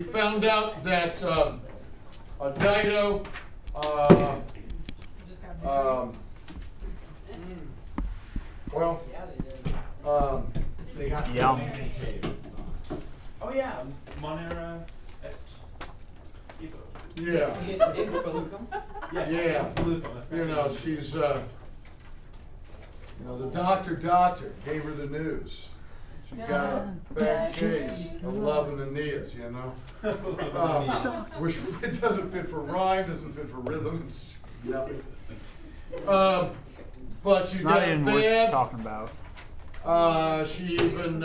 We found out that Dido, well, They got Yum. Oh yeah, Monera X. yeah, It's Felucum. Yes, Yeah. it's Felucum. you know, she's, the doctor gave her the news. She got a bad case of love in the knees, you know? Which it doesn't fit for rhyme, doesn't fit for rhythm, it's nothing. But she Not got even worth bad. talking about. She even,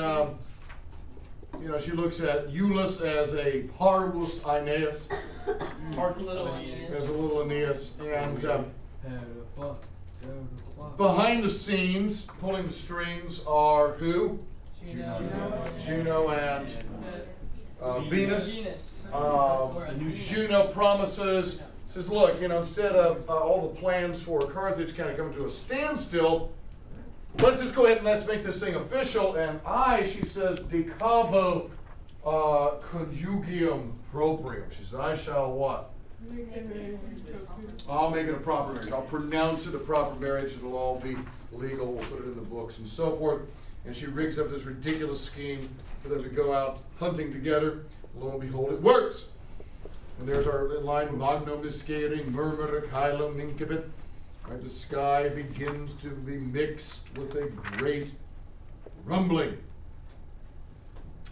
she looks at Euless as a parvus Aeneas, as a little Aeneas, and behind the scenes, pulling the strings are who? Juno and Venus. Juno promises, says, look, instead of all the plans for Carthage kind of coming to a standstill, let's just go ahead and let's make this thing official. And she says, decabo conjugium proprium. She says, I shall what? I'll make it a proper marriage. I'll pronounce it a proper marriage. It'll all be legal. We'll put it in the books and so forth. And she rigs up this ridiculous scheme for them to go out hunting together. Lo and behold, it works. And there's our line, Magno miscere murmura caelum incipit. Right, the sky begins to be mixed with a great rumbling.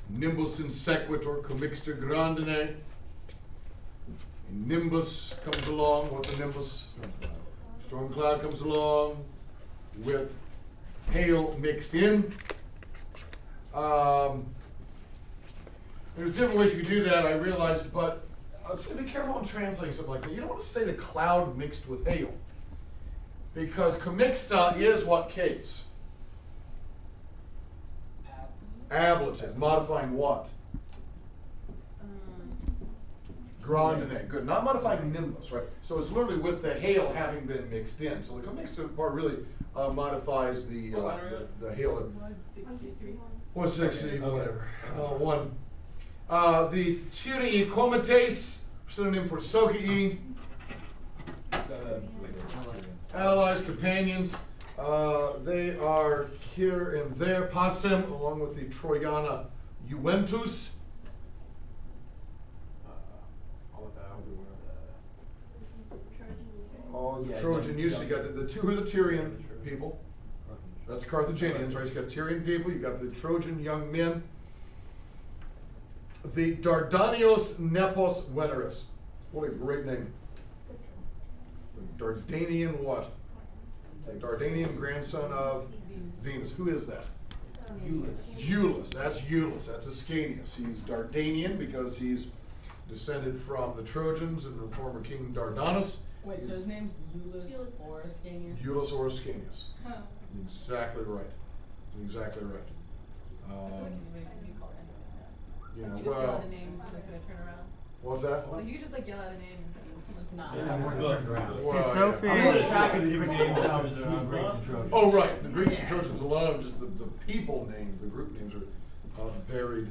Nimbus insequitur commixter grandine. A nimbus comes along. What's a nimbus? Storm cloud comes along with hail mixed in. There's different ways you can do that, I realized, but so be careful when translating something like that. You don't want to say the cloud mixed with hail. Because commixta is what case? Ablative, modifying what? Grandine, good. Not modifying nimbus, right? So it's literally with the hail having been mixed in. So the commixta part really modifies the hail. 160, whatever. One. The Tyrii comites, synonym for Socii. Allies, companions, they are here and there, Passem, along with the Troyana Juventus. All the Trojan use, you got the two are the Tyrian people. That's Carthaginians, right? You got Tyrian people, you got the Trojan young men. The Dardanios Nepos Veneris. What a great name. The Dardanian what? The Dardanian grandson of Venus. Who is that? Iulus. That's Iulus. That's Ascanius. He's Dardanian because he's descended from the Trojans and the former king Dardanus. Wait, so his name's Iulus or Ascanius? Iulus or Ascanius. Huh. Exactly right. Exactly right. You just yell out a name and it's gonna turn around. What's that? Like you could just yell out a name and it's just not. Well, Sophie. I'm really track of the different names now between Greeks and Trojans. Oh, right. The Greeks and Trojans, a lot of just the people names, the group names are varied.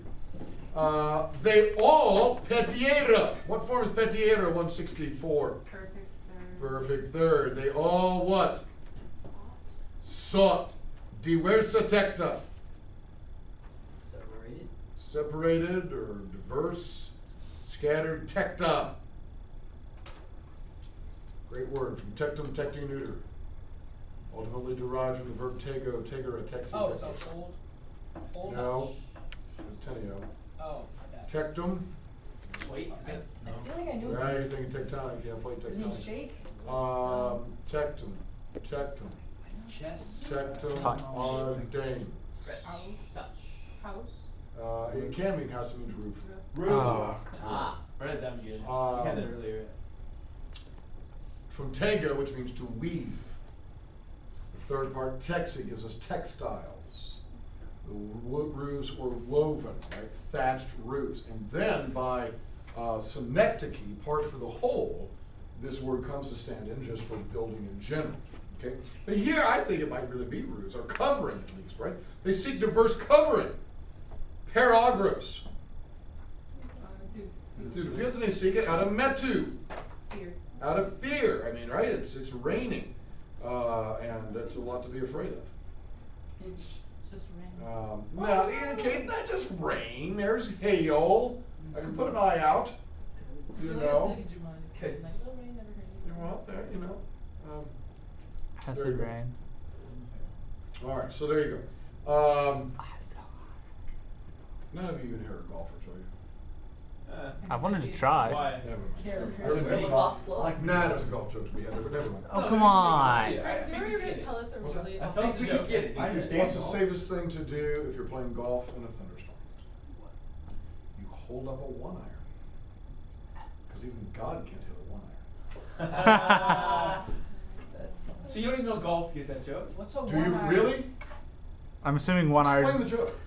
They all petiera. What form is petiera? 164. Perfect third. They all what? Sought. Diversa tecta. Separated or diverse, scattered, tecta. Great word from tectum, tecti, neuter. Ultimately derived from the verb tego, tegera, texi, Oh, tecta. so hold. No, it's tenio. Oh, okay. Tectum. Wait, is it? I feel like I knew Yeah, it. you're thinking tectonic. Yeah, play Doesn't mean tectonic. shake? Tectum, tectum, Chess. tectum, Touch. ordain. House. It can mean house, it means roof. Roof. Ah. Write it down again. I had that earlier. From tega, which means to weave. The third part, texi, gives us textiles. The roofs were woven, right? Thatched roofs. And then by synecdoche, part for the whole, this word comes to stand in just for building in general. Okay? But here I think it might really be roofs, or covering at least, right? They seek diverse covering. Paragros. Du feels they seek it out of metu, Fear. out of fear. I mean, right? It's raining, and that's a lot to be afraid of. It's just rain. Now, okay, not just rain. There's hail. I can put an eye out. You know. Okay. Like, oh, rain never hurt You're out there, you know. There you Acid go. rain. All right, so there you go. None of you in here are golfers, are you? I wanted to try. Why? Never Care. mind. Nah, there's a golf joke to be had there, but never mind. Oh, come on. Yeah, I Is think there you you're gonna get it. tell us a What's that? really I awful think we joke? get it. I understand. What's the safest thing to do if you're playing golf in a thunderstorm? You hold up a 1-iron. Because even God can't hit a 1-iron. That's So you don't even know golf to get that joke? What's a Do you really? I'm assuming one Explain iron. the joke.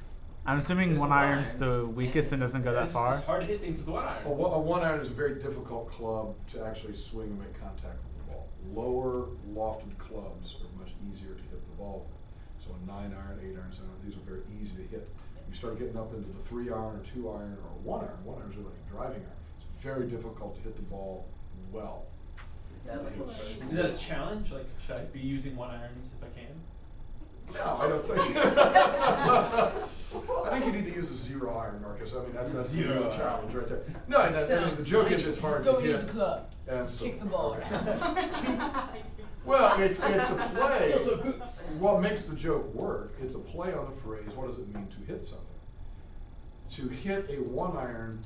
I'm assuming There's one one iron's iron. the weakest and doesn't go that It's far. hard to hit things with one iron. A 1-iron is a very difficult club to actually swing and make contact with the ball. Lower lofted clubs are much easier to hit the ball with. So a 9-iron, 8-iron, 7-iron, these are very easy to hit. You start getting up into the 3-iron or 2-iron or 1-iron. 1-irons are like a driving iron. It's very difficult to hit the ball well. Is that a challenge? Like, should I be using one irons if I can? No, I don't think. I think you need to use a 0-iron, Marcus. I mean, that's the Zero real iron. challenge right there. No, I mean, the joke is it's hard to Don't hit. use the club. And so- Kick the ball okay. around. Well, it's a play. Still so boots. What makes the joke work? It's a play on the phrase, what does it mean to hit something? To hit a 1-iron,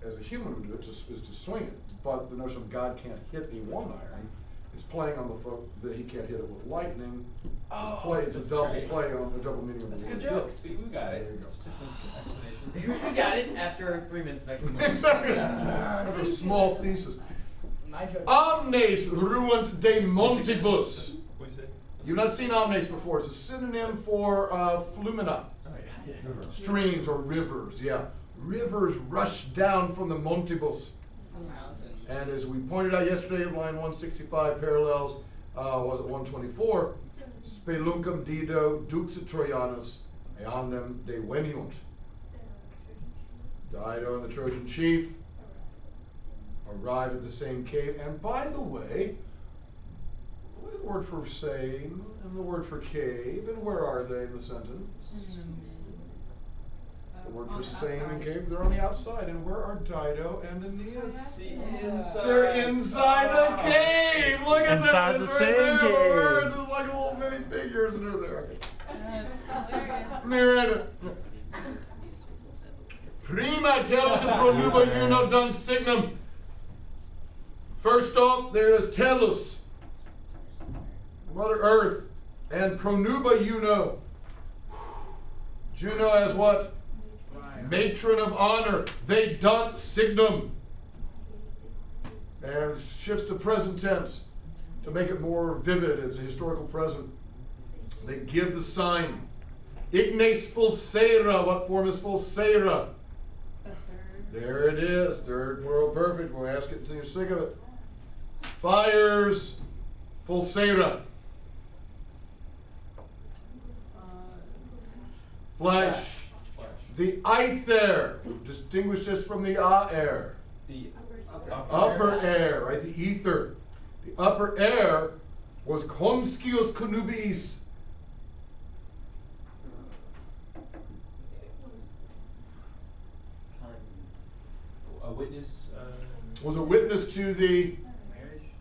as a human would do it, is to swing it. But the notion of God can't hit a 1-iron is playing on the folk that he can't hit it with lightning. It's a that's double great. play on a double meaning of the That's a word good joke. hit. See, we got So it. there you go. Explanation. We got it after 3 minutes next week. Exactly. Have a small thesis. My joke. Omnes ruant de montibus. What'd you say? You've not seen omnes before. It's a synonym for flumina. Oh, yeah. Streams or rivers, yeah. Rivers rush down from the montibus. Mountains. And as we pointed out yesterday, line 165 parallels, was it 124? Speluncum dido duxit Trojanus eandem deveniunt. Dido and the Trojan chief arrive at the same cave. And by the way, what is the word for same and the word for cave? And where are they in the sentence? The word for same and cave, they're on the outside. And where are Dido and Aeneas? They're inside the cave. Look at Inside that. the It's right same there. The cave. words, it's like little mini figures and they're there. Okay. There. Prima telus and pronuba uno dun signum. First off, there is Telus, Mother Earth, and pronuba Juno. Juno as what? Matron of honor. They dunt signum. And shifts to present tense to make it more vivid. It's a historical present. They give the sign. Ignes fulsera. What form is fulsera? There it is. Third plural perfect. We'll ask it until you're sick of it. Fires fulsera. Flesh. The aether. We've distinguished this from the air. The Upper air, right? The ether. The upper air was conscius connubiis. A witness. Was a witness to the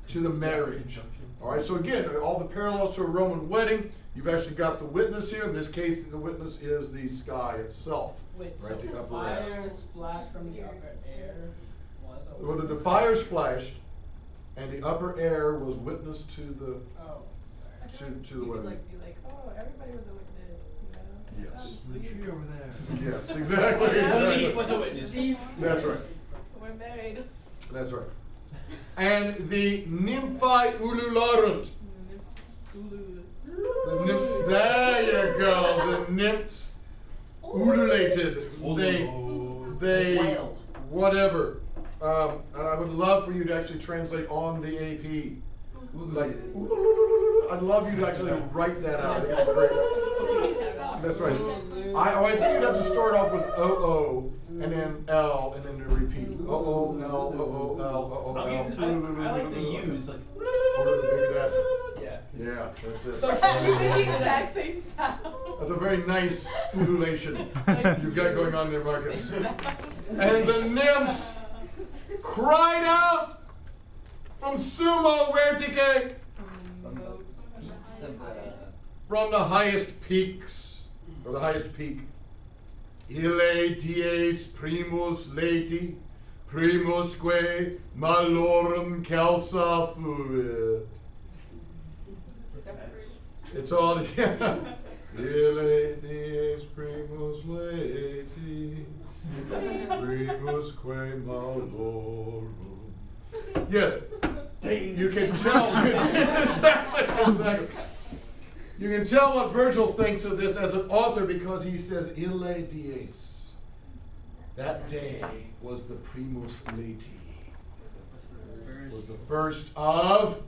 marriage. Conjunction. All right. So again, all the parallels to a Roman wedding. You've actually got the witness here. In this case, the witness is the sky itself. Wait, Right, so the upper air. fires flash from the upper air. Well, the fires flashed, and the upper air was witness to the. Oh. To the You could wedding. like be like, oh, everybody was a witness, you know? Yes. The tree over there. Yes, exactly. Leaf was a witness. That's right. We're married. That's right. And the nymphae ulularunt. There you go. The nymphs ululated. They, Wild. whatever. And I would love for you to actually translate on the AP. Like, I'd love you to actually write that out. That'd be great. That's right. I think you'd have to start off with OO and then L and then to repeat. O-O-L. I mean, I like to use like. Order the big dash. Yeah. Yeah, that's it. So- You did the exact same sound. That's a very nice ululation you've got going on there, Marcus. Same sound. And the nymphs cried out from Sumo Vertice, Peaks of the. from the highest peaks, or the highest peak. Ille dies primus leti, primusque malorum calsa fuit. It's all, yeah. Ille dies primus leti, primusque malorum. Yes, you can tell. Exactly. You can tell what Virgil thinks of this as an author because he says ille dies. That day was the primus leti. Was the first of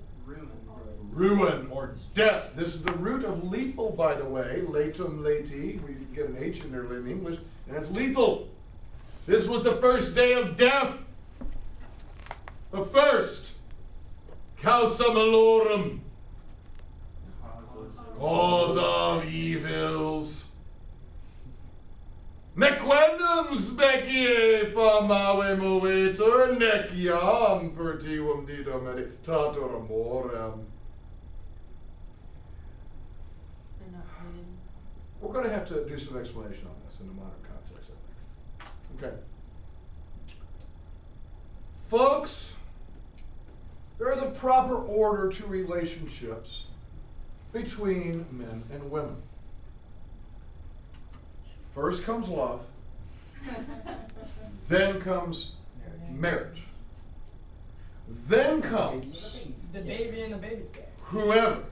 ruin or death. This is the root of lethal, by the way. Latum leti. We get an H in there in English, and it's lethal. This was the first day of death. The first. Causa malorum. Cause of evils. Nequendum specie famave movetur, neciam furtivum didum meditator amorem. They're not hidden. We're going to have to do some explanation on this in the modern context, I think. Okay. Folks, there is a proper order to relationships between men and women. First comes love, then comes marriage, then comes The baby in the baby carriage. whoever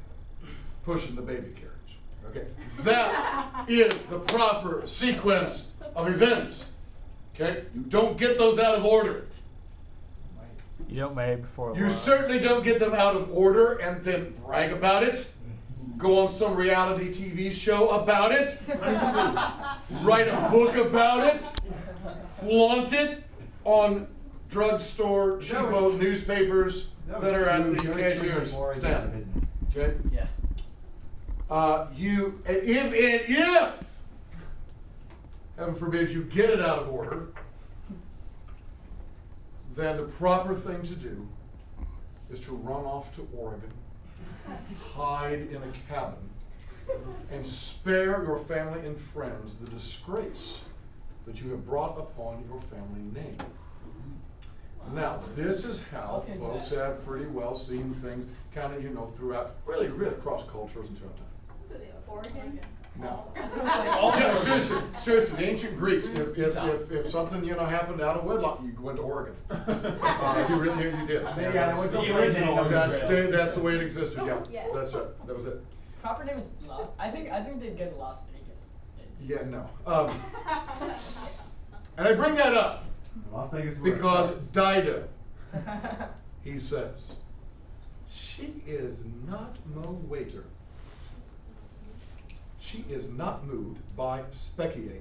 pushing the baby carriage. Okay, that is the proper sequence of events. Okay, you don't get those out of order. You don't marry before. You love. certainly don't get them out of order and then brag about it. Go on some reality TV show about it. Write a book about it. Flaunt it on drugstore cheapo newspapers that are at the cashier's stand. Okay? Yeah. If heaven forbid you get it out of order, then the proper thing to do is to run off to Oregon, hide in a cabin, and spare your family and friends the disgrace that you have brought upon your family name. Now, this is how folks have pretty well seen things kind of, throughout, really across cultures and throughout time. So the Oregon? No. Oh, Yeah, seriously, the ancient Greeks, if something, happened out of wedlock, you go into Oregon. You did. Yeah, That's- the original Oregon Trail. that's the way it existed, yeah. Yes. That's it, that was it. Proper name is Las. I think they'd get Las Vegas. Yeah, no. And I bring that up Las Vegas because Dido, he says, she is not no waiter. She is not moved by specie,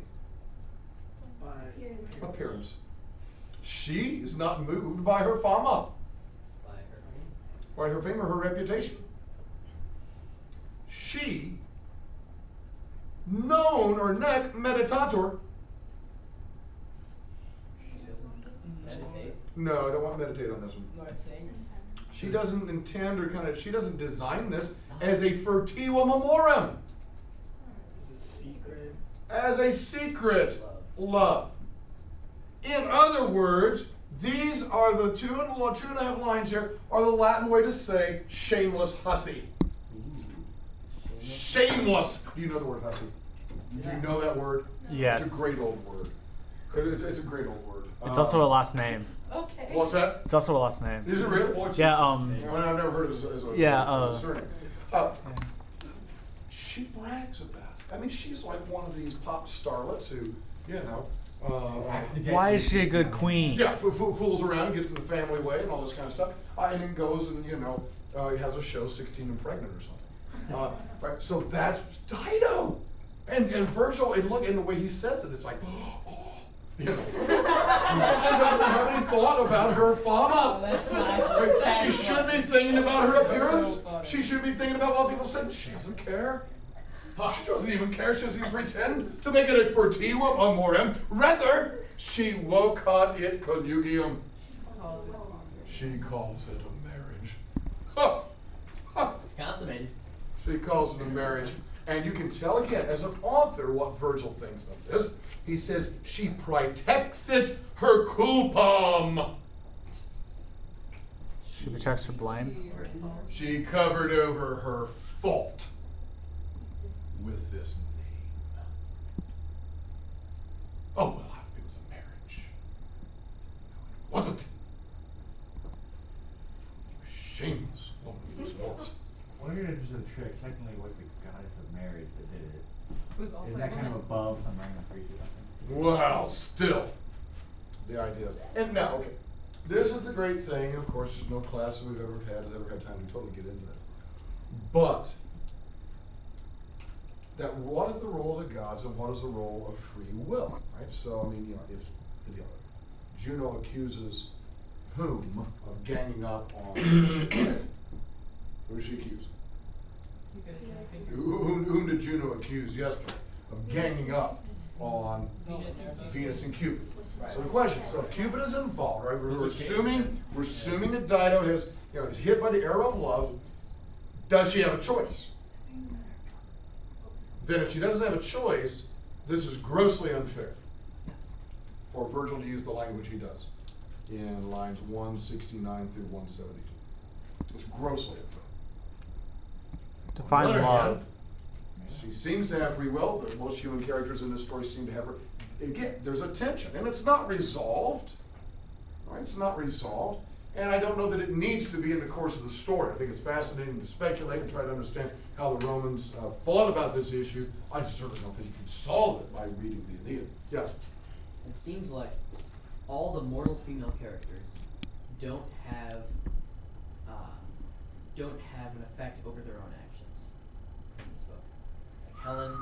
appearance. She is not moved by her fama, by her fame or her reputation. She, non or nec meditator. Meditate. No, I don't want to meditate on this one. North Sings. She doesn't intend or she doesn't design this as a furtiva memorem, as a secret love. In other words, these are the two and a half lines here are the Latin way to say shameless hussy. Shameless. Do you know the word hussy? Do you know that word? Yes. It's a great old word. It's a great old word. It's also a last name. Okay. What's that? It's also a last name. Is it real? Yeah. I've never heard it as a Yeah, surname. She brags about it. I mean, she's like one of these pop starlets who, Why is she a good queen? yeah, fools around, gets in the family way and all this kind of stuff, and then goes and has a show 16 and pregnant or something. Right. So that's Dido, and Virgil. And look, and the way he says it, it's like, oh, You know. She doesn't have any thought about her Oh, fama. that's classic. Right? That She is should be funny. thinking about her That's appearance. so funny. She should be thinking about what people say. She doesn't care. She doesn't even care. She doesn't even pretend to make it a fortium amorem. Rather, she vocat it conjugium. She calls it a marriage. Ha! Ha! It's consummated. She calls it a marriage. And you can tell again, as an author, what Virgil thinks of this. He says, she praetexit her culpam. She protects her blame. She covered over her fault with this name. Oh, well, it was a marriage. No, it wasn't. You shameless woman of sports. Wondering if there's a trick. Technically, it was the goddess of marriage that did it. It was also Isn't a that kind of woman. above some random freak or something? Well, still, the idea is, and now, okay, this is the great thing, and of course, no class that we've ever had has ever had time to totally get into this. But, that what is the role of the gods and what is the role of free will, right? So, I mean, you know, if Juno accuses whom of ganging up on, who does she accuse? He said it, I think. Whom did Juno accuse yesterday of ganging up on Venus and Cupid? So the question, so if Cupid is involved, right? We're assuming that Dido is hit by the arrow of love. Does she have a choice? Then if she doesn't have a choice, this is grossly unfair for Virgil to use the language he does in lines 169 through 172. It's grossly unfair. Define On the other love. hand, she seems to have free will, but most human characters in this story seem to have her. Again, there's a tension, and it's not resolved. Right? It's not resolved, and I don't know that it needs to be in the course of the story. I think it's fascinating to speculate and try to understand how the Romans thought about this issue. I certainly don't think you can solve it by reading the Aeneid. Yeah. It seems like all the mortal female characters don't have an effect over their own actions in this book. Like Helen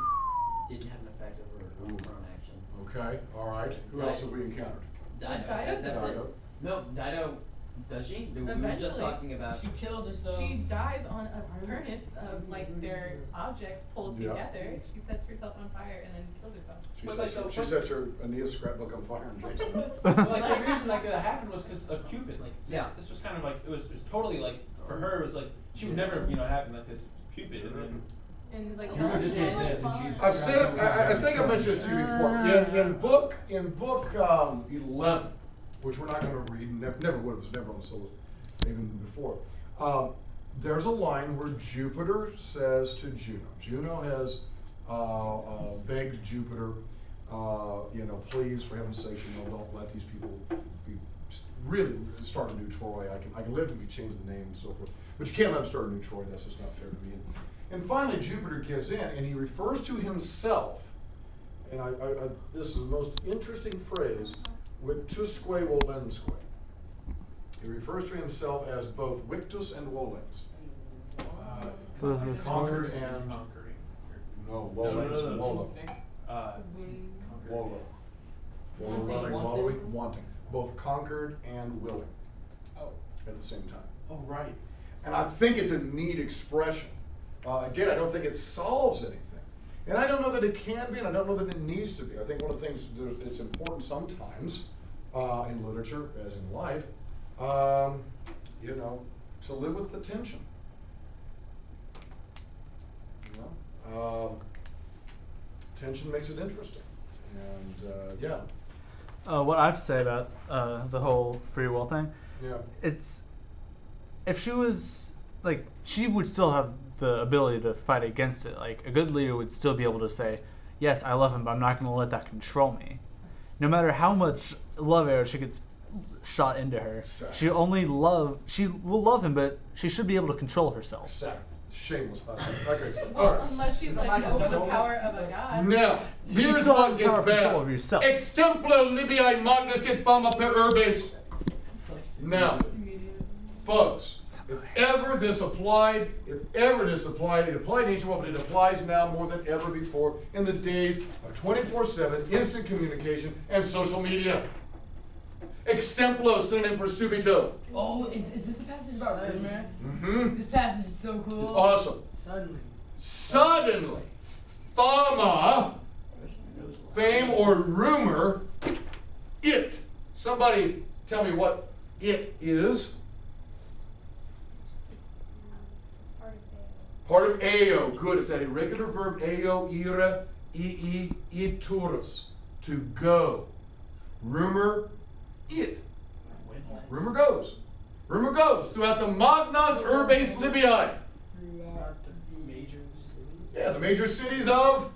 didn't have an effect over her own action. Okay. All right. Who else have we encountered? Dido, Dido that's does. it. No, Dido, does she? We were just Eventually. talking about. She kills herself. She dies on a furnace of like their objects pulled Yeah. together. She sets herself on fire and then kills herself. She sets her Aeneas scrapbook on fire and takes it. But, like the reason like that happened was because of Cupid. Like Yeah. this was kind of like it was totally like for her it was like she would never have like this Cupid and then And like You were just Helen doing this and fought- she's- I've said it. I think I mentioned this to you before. In book 11, which we're not going to read, never would have, was never on the syllabus, even before. There's a line where Jupiter says to Juno. Juno has begged Jupiter, please, for heaven's sake, don't let these people be really start a new Troy. I can live if you change the name and so forth, but you can't let them start a new Troy. That's just not fair to me. And finally, Jupiter gives in, and he refers to himself, and this is the most interesting phrase, victusque volensque. He refers to himself as both victus and volens. Conquered and conquering. no, volens and volo. Volo. Wanting. Both conquered and willing Oh. at the same time. Oh right. And I think it's a neat expression. Again, I don't think it solves anything. And I don't know that it can be, and I don't know that it needs to be. I think one of the things that's important sometimes in literature, as in life, to live with the tension. Tension makes it interesting. And yeah. What I have to say about the whole free will thing, Yeah. it's if she was like she would still have the ability to fight against it. Like a good leader would still be able to say, "Yes, I love him, but I'm not going to let that control me." No matter how much love arrow she gets shot into her, she will love him, but she should be able to control herself. Exactly. Shameless husband. Like I said. All Well, right. unless she's like over the power of a god. Now, You here's still what have gets power control bad. over yourself. Extempla Libiae magnis et fama per urbes. Now, folks, If ever this applied, it applied nationwide, but it applies now more than ever before in the days of 24/7 instant communication and social media. Extemplo, synonym for subito. Oh, is this the passage about rumor? Mm-hmm. This passage is so cool. It's awesome. Suddenly, fama, fame or rumor, it. Somebody tell me what it is. Part of eo. Good. It's that irregular verb eo, ira, iturus. To go. Rumor, it. Rumor goes. Rumor goes throughout the Magnas Urbes Libyae. Yeah, the major cities of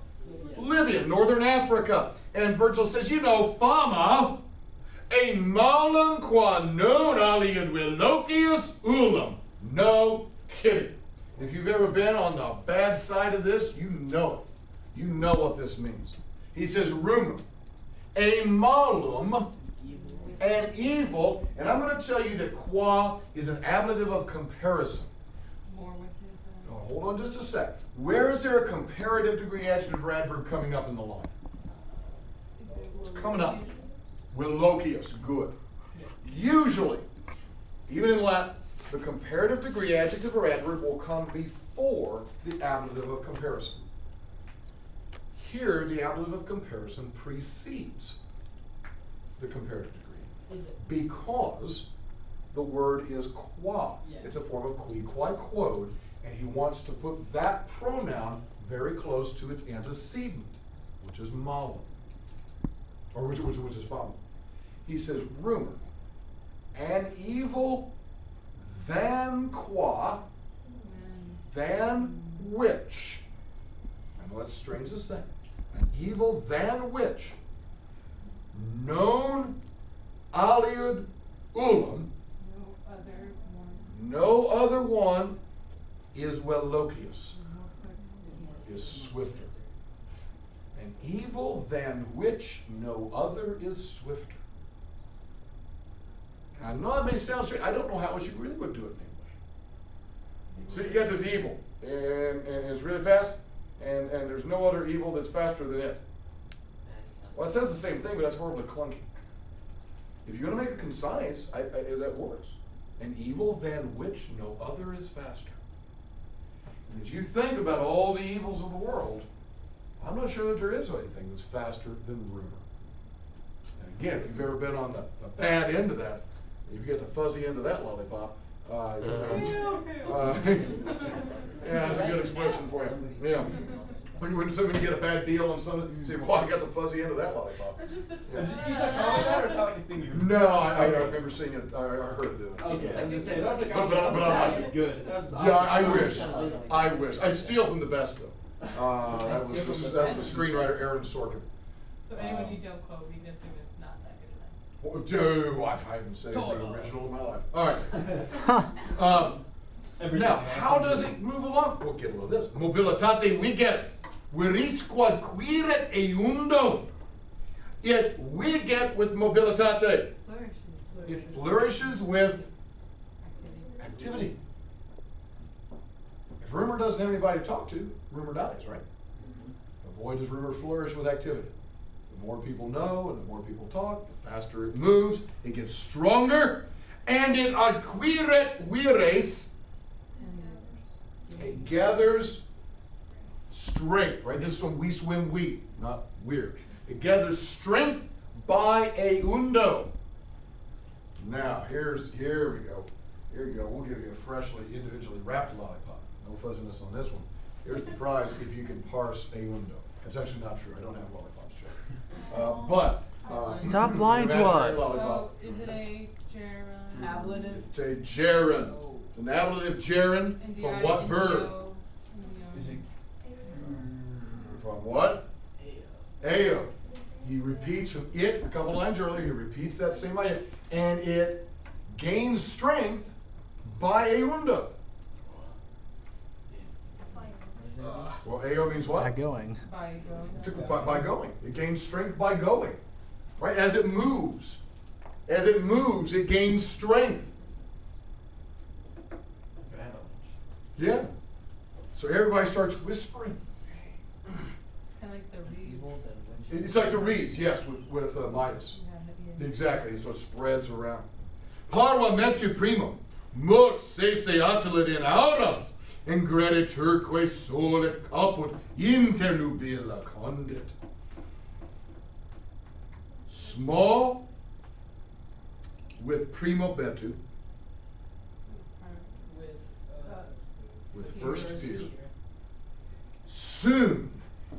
Libya, northern Africa. And Virgil says, you know, fama, a malum qua non aliud velocius ullum. No kidding. If you've ever been on the bad side of this, you know it. You know what this means. He says rumor, a malum, an evil, and I'm going to tell you that qua is an ablative of comparison. More wicked. Now, hold on just a sec. Where is there a comparative degree adjective or adverb coming up in the line? It's coming up. Velocius, good. Usually, even in Latin, the comparative degree adjective or adverb will come before the ablative of comparison. Here, the ablative of comparison precedes the comparative degree Is it? because the word is qua. Yeah. It's a form of qui, quae, quod, and he wants to put that pronoun very close to its antecedent, which is malum, or which is fama. He says rumor, an evil than qua, than which. I know that's strange to say. An evil than which, known aliud ullum, no other one is velocius, is swifter. An evil than which no other is swifter. I know it may sound strange. I don't know how else you really would do it in English. So you got this evil, and it's really fast, and there's no other evil that's faster than it. Well, it says the same thing, but that's horribly clunky. If you're going to make it concise, that works. An evil than which no other is faster. And as you think about all the evils of the world, I'm not sure that there is anything that's faster than rumor. And again, if you've ever been on the bad end of that, if you get the fuzzy end of that lollipop, yeah, that's a good expression for you. Yeah. When somebody get a bad deal on something, say, well, I got the fuzzy end of that lollipop. It's just such Yeah. a You said comment that, or is that like a thing you? No, I remember seeing it. I heard it do it. Okay, I was gonna say, that's a But I'm not- good. Yeah, I wish. I wish. I steal from the best though. That was the screenwriter Aaron Sorkin. So anyone you don't quote, we can assume it's not that good enough. Well, dude, I haven't said anything Total. original in my life. All right. Now, how does it move along? We'll get a little of this. Mobilitate, we get it. Virisquad quiret eundo. It we get with mobilitate. Flourishes. It flourishes with activity. If rumor doesn't have anybody to talk to, rumor dies, right? Boy, does rumor flourish with activity. The more people know and the more people talk, the faster it moves, it gets stronger, and it adquiret vires, it gathers strength, right? This is from we swim we, not weird. It gathers strength by eundo. Now, here we go. Here we go. We'll give you a freshly, individually wrapped lollipop. No fuzziness on this one. Here's the prize if you can parse eundo. It's actually not true. I don't have lollipops, Joe. Stop lying to us. So is it a gerund? Ablative. It's a gerund. It's an ablative gerund from what verb? Is it? From what? Eo. He repeats from it a couple lines earlier. He repeats that same idea, and it gains strength by eundo. Well, eo means what? Not going. By going. By going. It gains strength by going. Right? As it moves. As it moves, it gains strength. Yeah. So everybody starts whispering. It's kind of like the reeds. Evil, then witch. It's like the reeds, yes, with Midas. Yeah, heavier. Exactly, so it spreads around. Parva metu primum, mux sese atlet in auras, ingredi turque solet caput internubila condit. Small with primo betu, with first fear. Soon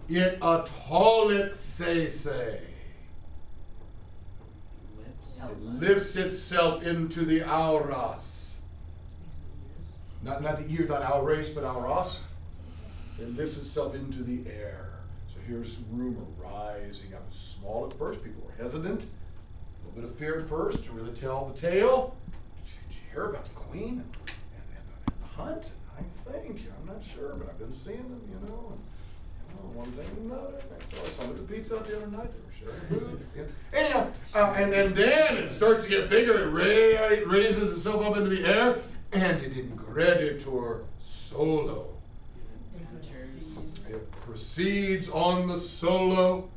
it atolet sese. It lifts itself into the auras. Not the ear, not auras, but auras. It lifts itself into the air. So here's rumor rising up. Small at first, people were hesitant. A little bit of fear at first to really tell the tale. Did you hear about the queen and the hunt? I think, I'm not sure, but I've been seeing them, you know. One thing and another. I saw somebody at the pizza Hut the other night. They were sharing food. Yeah. Anyhow, and then it starts to get bigger. It raises itself up into the air, and it ingreditor solo. It proceeds on the solo,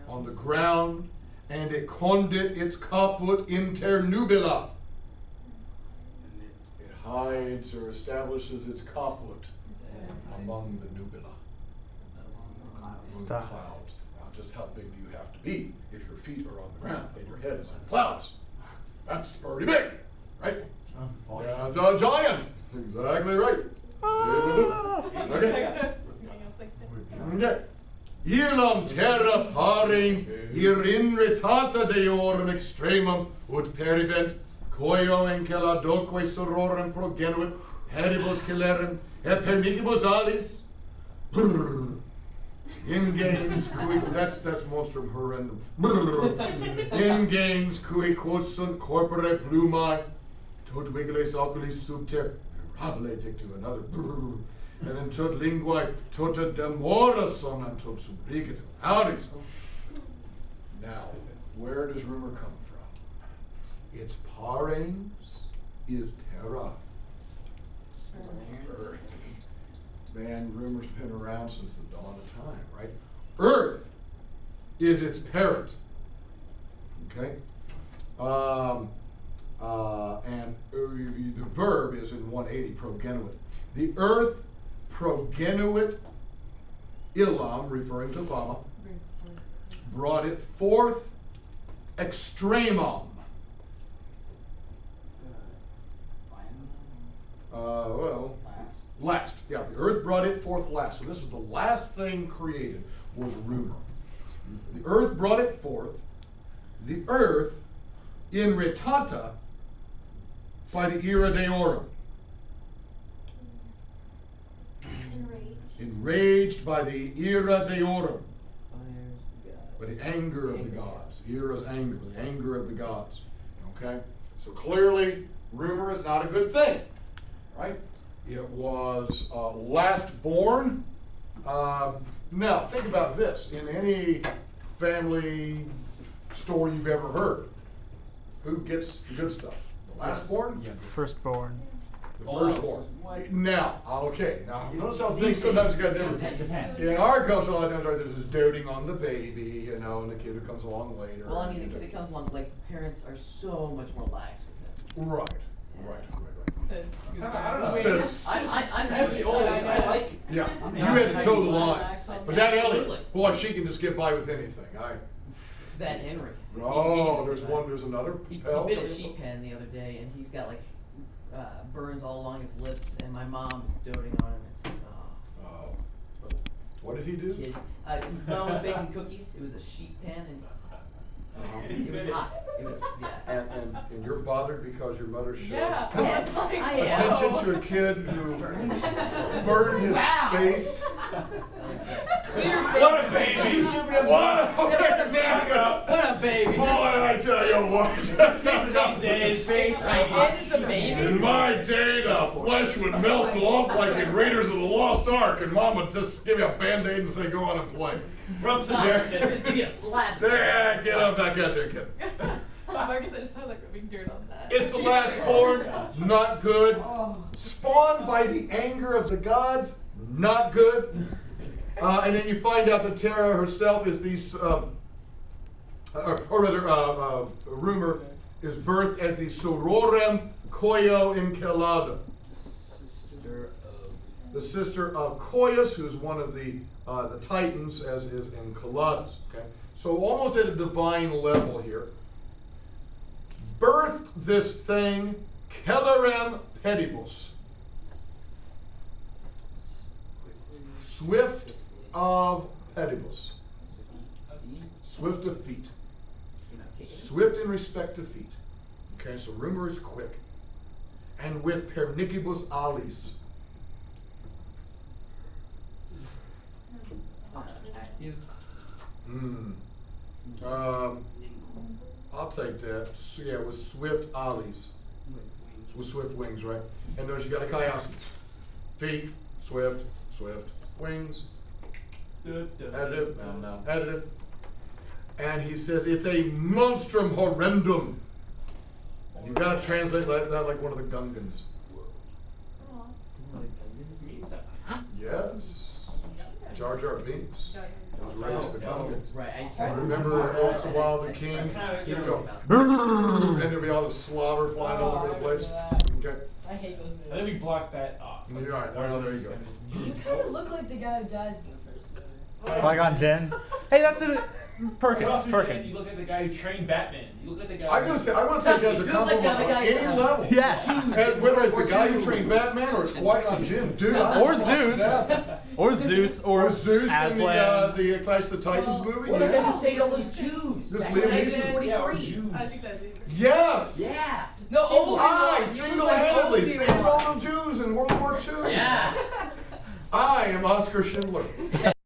on the ground, and it condit its caput inter nubila. It hides or establishes its caput among the nubila. Among the Stop. clouds. Now, just how big do you have to be if your feet are on the ground and your head is in the clouds? That's pretty big, right? That's a giant. Exactly right. Okay. Okay. Ilum terra paring in retata deorum extremum ut peribent coio enceladoque sororem progenuit heribus celerem et pernicibus alis. In games cui that's monstrum horrendum. In games cui quod sunt corpore plumae tot vigiles oculis subter mirabile dictu another. And then tot linguae tota demora sonam tot subrigatum auris. Now, where does rumor come from? Its parens is terra. Earth. Man, rumor's been around since the dawn of time, right? Earth is its parent. Okay? And the verb is in 180, progenuit. The earth progenuit illam, referring to Fama, brought it forth extremum. Last. Yeah, the earth brought it forth last. So this is the last thing created was rumor. The earth brought it forth. The earth in retata by the ira deorum. Enraged by the ira deorum. By the anger of the gods. Ira's anger, the anger of the gods. Okay? So clearly, rumor is not a good thing. Right? It was last born. Now, think about this. In any family story you've ever heard, who gets the good stuff? The last born? Firstborn. The firstborn. Now, okay. Now, you notice how things sometimes got different. In our culture, a lot of times, right, there's this doting on the baby, you know, and the kid who comes along later. Well, I mean, the kid that comes along, like, parents are so much more lax with him. Right. Says I don't know. Says- I'm That's the oldest. I like it. Yeah, you had to toe the line. But that Absolutely. Ellie, boy, she can just get by with anything. that Henry. Oh, there's another He pal. bit a sheep pen the other day, and he's got like burns all along his lips, and my mom's doting on him. It's like, oh, Oh. What did he do? kid. Mom was baking cookies. It was a sheep pen, and it was hot. It was, yeah. And you're bothered because your mother showed Yeah. Yes, I was like, I am. attention to a kid who burned his Wow. face. What a baby! What a baby! What a baby! Boy, I tell you what. These days, It's a baby. In my day, the flesh would melt off like in Raiders of the Lost Ark, and Mom would just give you a Band-Aid and say, go on and play. rub some Just give you a slap. There, get on back out there, kid. Marcus, I just had like rubbing dirt on that. It's the last form, not good. Spawned by the anger of the gods, not good. And then you find out that Terra herself is these, rumor is birthed as the Sororem Koyo Encelada, Sister of. the sister of Koyos, who's one of the Titans, as is Enceladus. Okay, so almost at a divine level here. Birthed this thing, Celerem Pedibus, swift of pedibus, swift of feet, swift in respect to feet. Okay, so rumor is quick, and with pernicibus alis. Active. I'll take that. So, yeah, with swift alis. With swift wings, right? And notice you got a chiasmus. Feet, swift, wings, adjective, noun, adjective. And he says it's a monstrum horrendum. You gotta translate that like one of the Gungans. Yes. Jar Jar Binks. Was raised the Gungans. Right. I Remember also while the king, he'd go, and there'd be all the slobber flying all over the place. Okay. I hate those movies. I think we blocked that off. You're right. Well, there you go. You kind of look like the guy who dies in the first movie. Like on Jen. Hey, that's it. But Perkins. also, Jen, Perkins. you look at the guy who trained Batman. You look at the guy. I gotta say, I want to take that as a You look like compliment the on guy any who- level. Yeah. And whether it's the guy who trained Batman or it's Qui-Gon Jinn, dude. I Or love Zeus. that. Or Zeus. Or Or Zeus in Aslan. the Clash of the Titans movie. What did Yeah. you say to all those Jews? This back Liam in Neeson. Yeah, or 1943? Jews. I think that'd be. Yes. Yeah. No, Obi-Wan. I You look single-handedly like saved Obi-Wan. all the Jews in World War II. Yeah. I am Oscar Schindler.